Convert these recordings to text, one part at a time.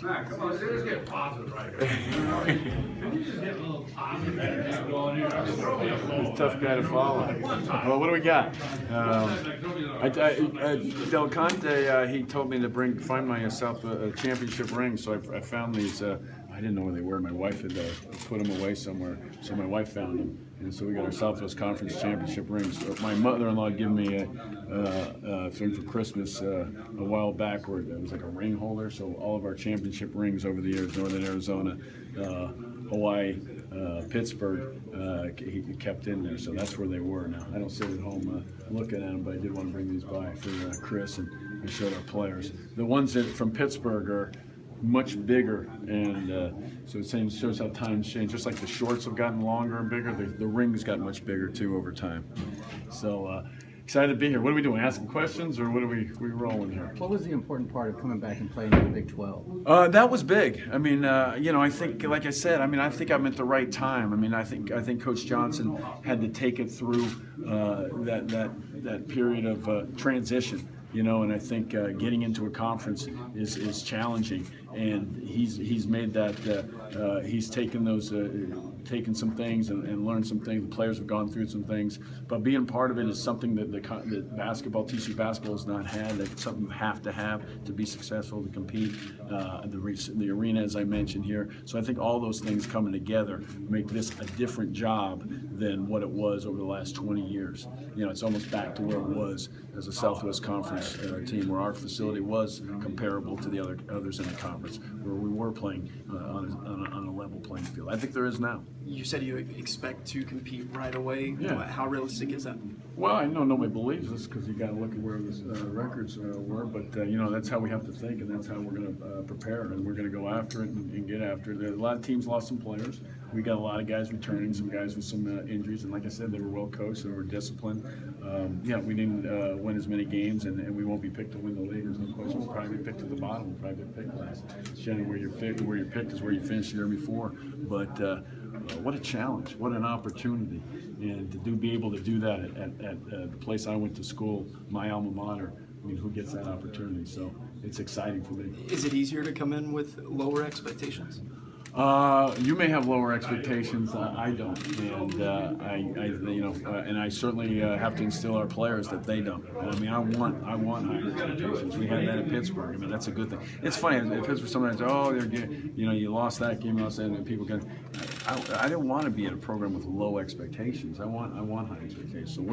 Nah, come on, let's get positive right here. Can you just get a little positive going here? He's a tough guy to follow. Well, what do we got? Del Conte, he told me to find my South championship ring, so I found these. I didn't know where they were. My wife had put them away somewhere, so my wife found them, and so we got our Southwest Conference championship rings. So my mother-in-law gave me a thing for Christmas a while back, where it was like a ring holder. So all of our championship rings over the years, Northern Arizona, Hawaii, Pittsburgh, he kept in there. So that's where they were. Now I don't sit at home looking at them, but I did want to bring these by for Chris and show our players. The ones from Pittsburgh are much bigger, and so it shows how times change. Just like the shorts have gotten longer and bigger, the rings got much bigger too over time. So excited to be here. What are we doing? Asking questions, or what are we rolling here? What was the important part of coming back and playing in the Big 12? That was big. I mean, I think, like I said, I think I'm at the right time. I mean, I think Coach Johnson had to take it through that period of transition. And I think getting into a conference is challenging, and he's made that. He's taken taken some things and learned some things. The players have gone through some things, but being part of it is something that TCU basketball has not had. That's something you have to be successful, to compete. The arena, as I mentioned here. So I think all those things coming together make this a different job than what it was over the last 20 years. It's almost back to where it was as a Southwest Conference team, where our facility was comparable to the others in the conference, where we were playing on a level playing field. I think there is now. You said you expect to compete right away. Yeah. How realistic is that? Well, I know nobody believes this, because you got to look at where the records were, but that's how we have to think, and that's how we're going to prepare, and we're going to go after it and get after it. A lot of teams lost some players. We got a lot of guys returning, some guys with some injuries, and like I said, they were well coached, they were disciplined. We didn't win as many games, and we won't be picked to win the league. There's no question. We'll probably be picked to the bottom. We'll probably be picked last. It's generally where you're picked is where you finished the year before. But what a challenge! What an opportunity! And to be able to do that at the place I went to school, my alma mater. I mean, who gets that opportunity? So it's exciting for me. Is it easier to come in with lower expectations? You may have lower expectations. I don't, and I certainly have to instill our players that they don't. I mean, I want higher expectations. We had that at Pittsburgh. I mean, that's a good thing. It's funny at Pittsburgh. Sometimes, you lost that game, and people can. I don't want to be in a program with low expectations. I want high expectations. So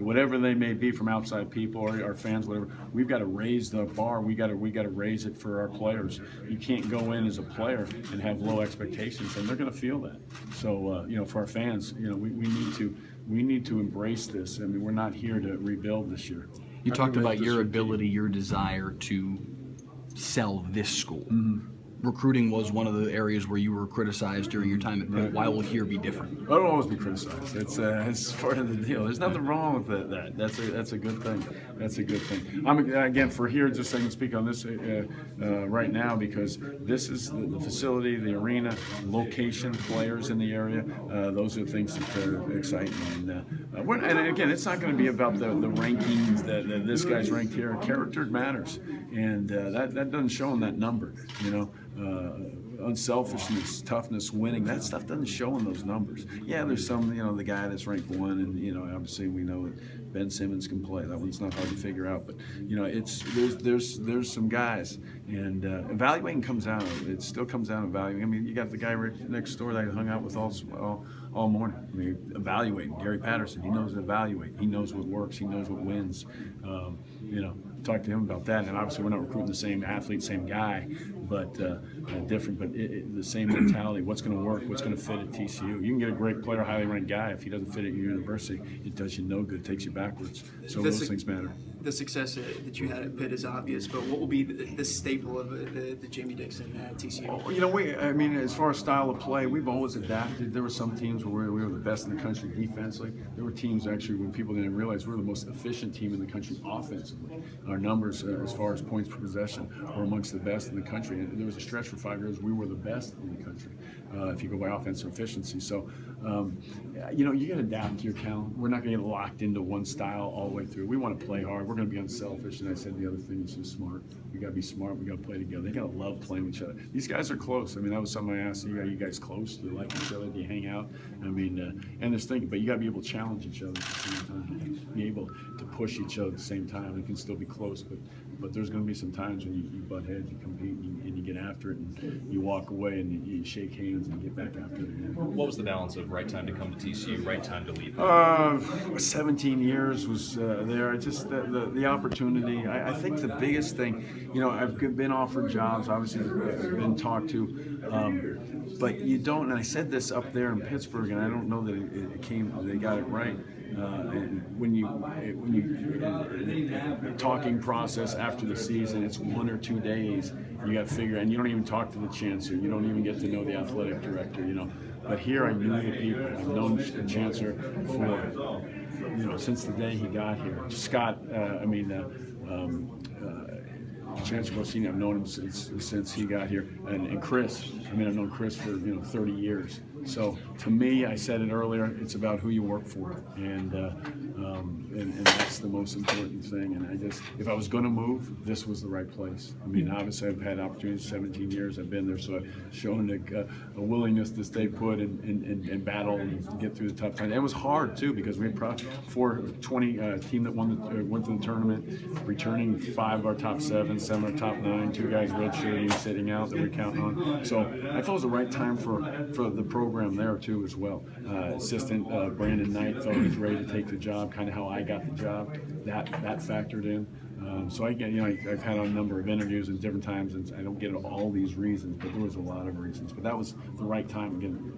whatever they may be from outside people or our fans, whatever, we've got to raise the bar. We got to raise it for our players. You can't go in as a player and have low expectations, and they're going to feel that. So for our fans, we need to embrace this. I mean, we're not here to rebuild this year. You talked about your ability, your desire to sell this school. Mm-hmm. Recruiting was one of the areas where you were criticized during your time at Pitt. Right. Why will here be different? I don't always be criticized. It's part of the deal. There's nothing wrong with that. That's a good thing. That's a good thing. I'm again for here. Just so I can speak on this right now, because this is the facility, the arena, location, players in the area. Those are things that excite me. And again, it's not going to be about the rankings that this guy's ranked here. Character matters, and that doesn't show in that number. Unselfishness, toughness, winning, that stuff doesn't show in those numbers. Yeah, there's some, the guy that's ranked 1, and obviously we know that Ben Simmons can play. That one's not hard to figure out, but there's some guys, and evaluating comes out. It still comes down to evaluating. I mean, you got the guy right next door that I hung out with all morning. I mean, evaluating. Gary Patterson, he knows to evaluate. He knows what works. He knows what wins. Talk to him about that, and obviously we're not recruiting the same athlete, same guy, but different, but the same mentality. What's going to work? What's going to fit at TCU? You can get a great player, highly ranked guy. If he doesn't fit at your university, it does you no good. It takes you backwards. So those things matter. The success that you had at Pitt is obvious, but what will be the staple of the Jamie Dixon at TCU? Oh, as far as style of play, we've always adapted. There were some teams where we were the best in the country defensively. There were teams actually when people didn't realize we were the most efficient team in the country offensively. Our numbers, as far as points per possession, were amongst the best in the country. And there was a stretch for 5 years we were the best in the country, if you go by offensive efficiency. So, you got to adapt to your talent. We're not going to get locked into one style all the way through. We want to play hard. we're going to be unselfish. And I said the other thing is just smart. We got to be smart. We got to play together. They got to love playing with each other. These guys are close. I mean, that was something I asked you. Are you guys close? Do you like each other? Do you hang out? I mean, and this thing, but you got to be able to challenge each other at the same time. Be able to push each other at the same time. It can still be close, but there's going to be some times when you butt heads, you compete, and you get after it, and you walk away, and you shake hands, and you get back after it again. What was the balance of right time to come to TCU, right time to leave? 17 years was there. Just the opportunity. I think the biggest thing, you know, I've been offered jobs, obviously been talked to, but you don't. And I said this up there in Pittsburgh, and I don't know that it came. They got it right. And when you talking process after the season, it's 1 or 2 days. You got to figure, and you don't even talk to the chancellor. You don't even get to know the athletic director. You know, but here I knew the people. I've known the chancellor for, you know, since the day he got here. Scott, Chancellor Bossini, I've known him since he got here, and Chris. I mean, I've known Chris for 30 years. So to me, I said it earlier, it's about who you work for, and that's the most important thing. And I just, if I was going to move, this was the right place. I mean, obviously I've had opportunities. 17 years I've been there, so I've shown a willingness to stay put and battle and get through the tough times. And it was hard too, because we had 420 team that went to the tournament, returning 5 of our top 7, 7 of our top 9, 2 guys redshirting, sitting out that we're counting on. So I thought it was the right time for the program there too as well. Assistant Brandon Knight thought he was ready to take the job, kind of how I got the job. That factored in. So I get, I've had a number of interviews at different times, and I don't get all these reasons, but there was a lot of reasons. But that was the right time. Again,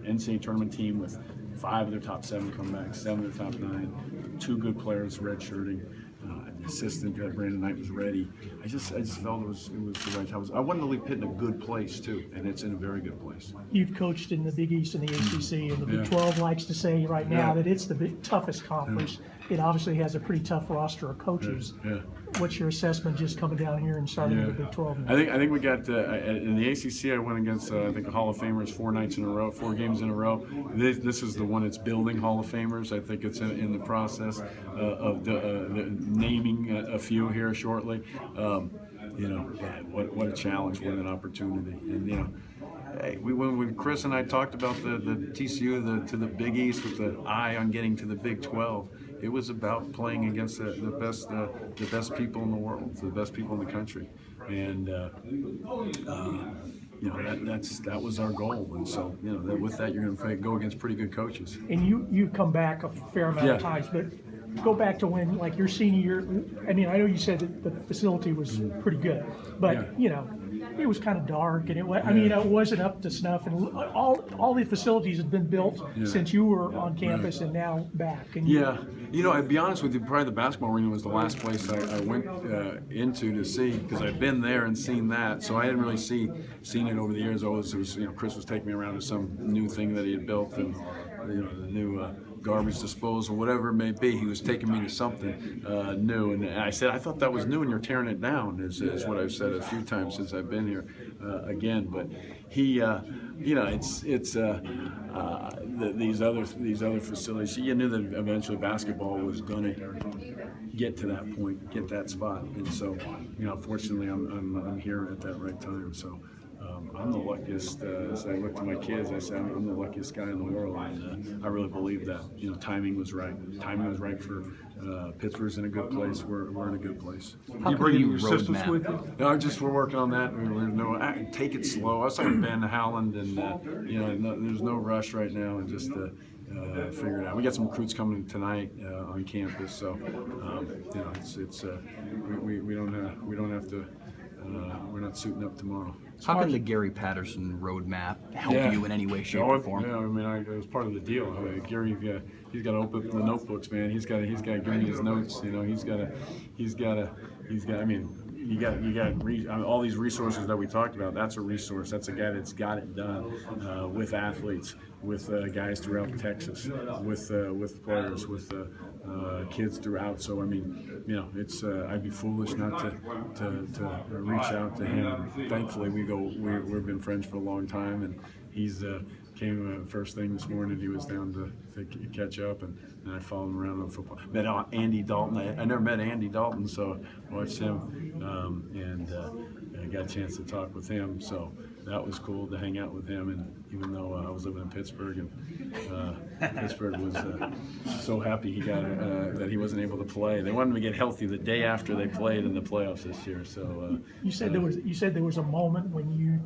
NCAA tournament team with 5 of their top 7 comebacks, 7 of their top 9, 2 good players redshirting. The assistant Brandon Knight was ready. I just felt it was the right time. I wanted to leave Pitt in a good place too, and it's in a very good place. You've coached in the Big East and the ACC, and the Big 12 likes to say right now that it's the toughest conference. It obviously has a pretty tough roster of coaches. What's your assessment just coming down here and starting in the Big 12? I think we got in the ACC. I went against I think the Hall of Famers 4 nights in a row, 4 games in a row. This is the one that's building Hall of Famers. I think it's in the process of naming a few here shortly. What a challenge, what an opportunity, and hey, when Chris and I talked about the TCU to the Big East with the eye on getting to the Big 12, it was about playing against the best people in the world, the best people in the country, and that was our goal. And so with that, you're going to go against pretty good coaches. And you've come back a fair amount of times, but go back to when, like, your senior year. I mean, I know you said that the facility was pretty good, but it was kind of dark, and it wasn't up to snuff. And all the facilities had been built since you were on campus, and now back. And I'd be honest with you, probably the basketball arena was the last place I went into to see, because I've been there and seen that. So I hadn't really seen it over the years. It was Chris was taking me around to some new thing that he had built, and the new garbage disposal, whatever it may be. He was taking me to something new, and I said, I thought that was new, and you're tearing it down. Is what I've said a few times since I've been here again. But he, these other facilities. You knew that eventually basketball was going to get to that point, get that spot, and so fortunately I'm here at that right time. So. I'm the luckiest. As I look to my kids, I say I'm the luckiest guy in the world, and I really believe that. Timing was right. Timing was right for Pittsburgh's in a good place. We're in a good place. You bring your assistants with you? No, we're working on that. Take it slow. I was talking to Ben Howland, and there's no rush right now, and just figure it out. We got some recruits coming tonight on campus, so we don't have to. We're not suiting up tomorrow. How can the Gary Patterson roadmap help you in any way, shape, or form? Yeah, I mean, it was part of the deal. Gary, he's got to open up the notebooks, man. He's got to give me his notes. He's got. I mean, you got all these resources that we talked about. That's a resource. That's a guy that's got it done with athletes, with guys throughout Texas, with players, with kids throughout. So I mean, you know, it's I'd be foolish not to reach out to him. And thankfully, we've been friends for a long time, and he's came first thing this morning. He was down to catch up, and I followed him around on football. Met Andy Dalton. I never met Andy Dalton, so I watched him, and I got a chance to talk with him. So that was cool to hang out with him. And even though I was living in Pittsburgh, and Pittsburgh was so happy he got that he wasn't able to play. They wanted him to get healthy the day after they played in the playoffs this year. So You said there was a moment when you